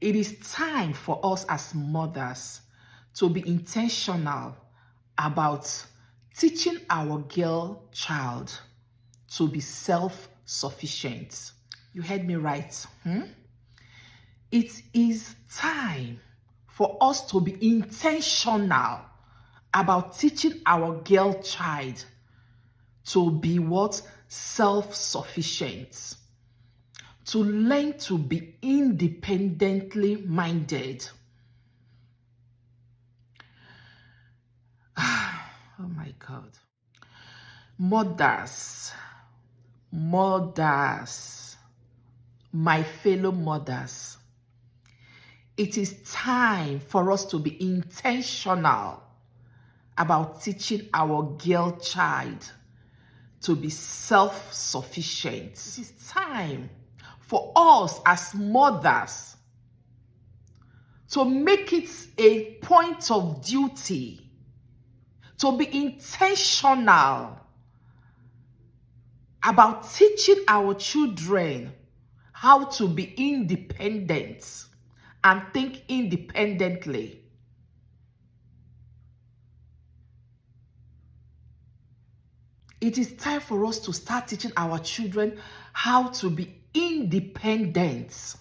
It is time for us as mothers to be intentional about teaching our girl child to be self-sufficient. You heard me right. It is time for us to be intentional about teaching our girl child to be what? Self-sufficient. To learn to be independently minded. Oh my God. Mothers, my fellow mothers, it is time for us to be intentional about teaching our girl child to be self-sufficient. It is time for us as mothers to make it a point of duty to be intentional about teaching our children how to be independent and think independently. It is time for us to start teaching our children how to be independent.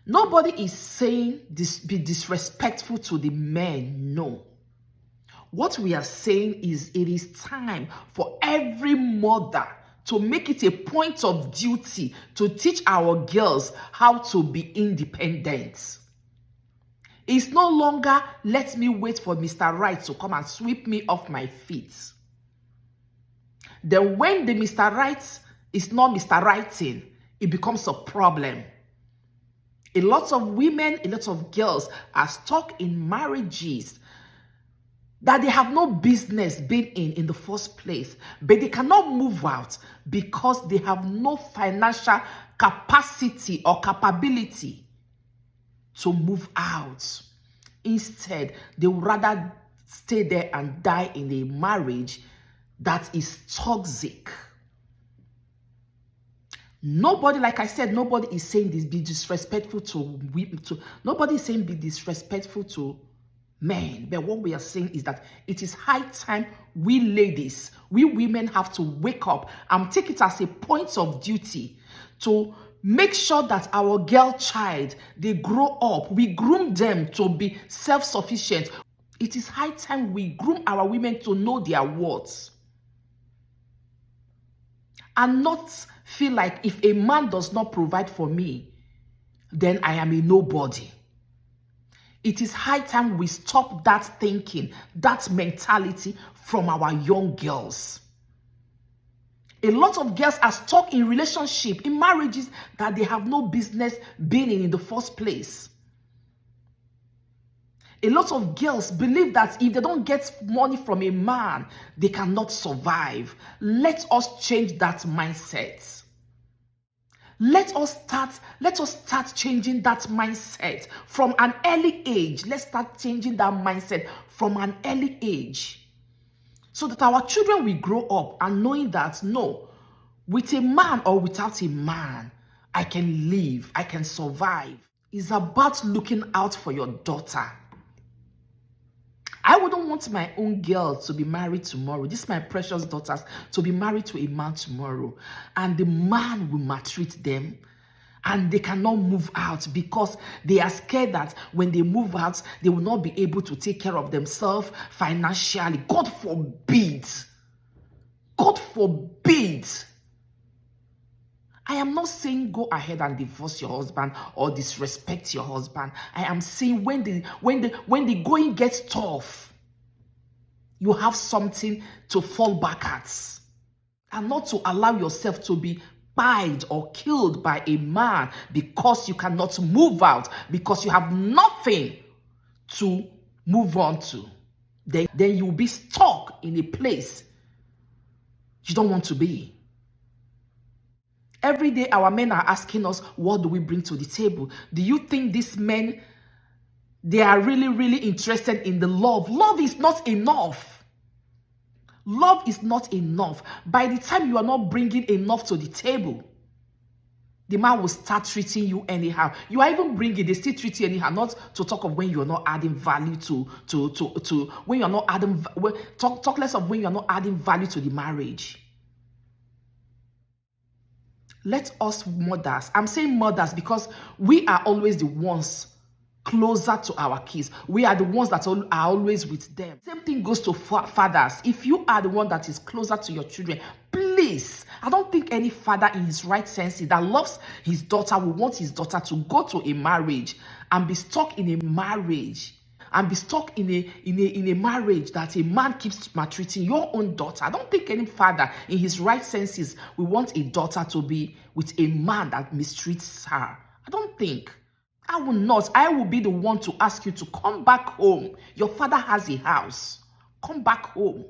Nobody is saying be disrespectful to the men, no. What we are saying is it is time for every mother to make it a point of duty to teach our girls how to be independent. It's no longer, let me wait for Mr. Right to come and sweep me off my feet. Then when the Mr. Right is not Mr. Righting, it becomes a problem. A lot of women, a lot of girls are stuck in marriages that they have no business being in the first place, but they cannot move out because they have no financial capacity or capability to move out. Instead, they would rather stay there and die in a marriage that is toxic. Nobody, like I said, nobody is saying this be disrespectful to women. Nobody is saying be disrespectful to men. But what we are saying is that it is high time we ladies, we women have to wake up and take it as a point of duty to make sure that our girl child, they grow up. We groom them to be self-sufficient. It is high time we groom our women to know their worth. And not feel like if a man does not provide for me, then I am a nobody. It is high time we stop that thinking, that mentality from our young girls. A lot of girls are stuck in relationships, in marriages that they have no business being in the first place. A lot of girls believe that if they don't get money from a man, they cannot survive. Let us change that mindset. Let us start changing that mindset from an early age. Let's start changing that mindset from an early age, so that our children will grow up and knowing that no, with a man or without a man, I can live, I can survive. It's about looking out for your daughter. I wouldn't want my own girl to be married tomorrow. This is my precious daughters to be married to a man tomorrow. And the man will maltreat them. And they cannot move out because they are scared that when they move out, they will not be able to take care of themselves financially. God forbid. God forbid. I am not saying go ahead and divorce your husband or disrespect your husband. I am saying when the going gets tough, you have something to fall back at. And not to allow yourself to be pied or killed by a man because you cannot move out, because you have nothing to move on to. Then you'll be stuck in a place you don't want to be. Every day our men are asking us, what do we bring to the table? Do you think these men, they are really, really interested in the love? Love is not enough. Love is not enough. By the time you are not bringing enough to the table, The man will start treating you anyhow. You are even bringing, they still treat you anyhow. Not to talk of when you're not adding value to when you're not adding, talk less of when you're not adding value to the marriage. Let us mothers, I'm saying mothers because we are always the ones closer to our kids. We are the ones that are always with them. Same thing goes to fathers. If you are the one that is closer to your children, please, I don't think any father in his right senses that loves his daughter will want his daughter to go to a marriage and be stuck in a marriage and be stuck in a marriage that a man keeps maltreating your own daughter. I don't think any father in his right senses will want a daughter to be with a man that mistreats her. I don't think. I will not. I will be the one to ask you to come back home. Your father has a house. Come back home.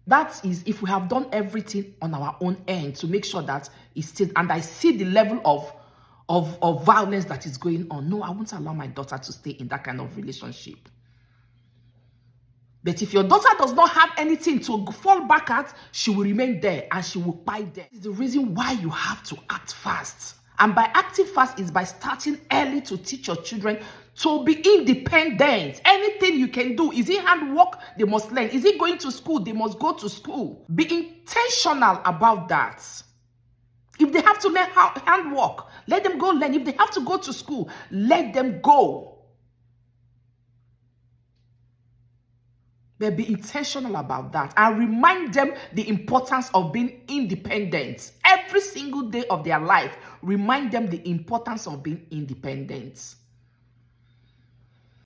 That is if we have done everything on our own end to make sure that it stays. And I see the level of violence that is going on. No, I won't allow my daughter to stay in that kind of relationship. But if your daughter does not have anything to fall back at, she will remain there and she will bide there. It's the reason why you have to act fast. And by acting fast is by starting early to teach your children to be independent. Anything you can do. Is it handwork? They must learn. Is it going to school? They must go to school. Be intentional about that. If they have to learn handwork, let them go learn. If they have to go to school, let them go. But be intentional about that and remind them the importance of being independent. Every single day of their life, remind them the importance of being independent.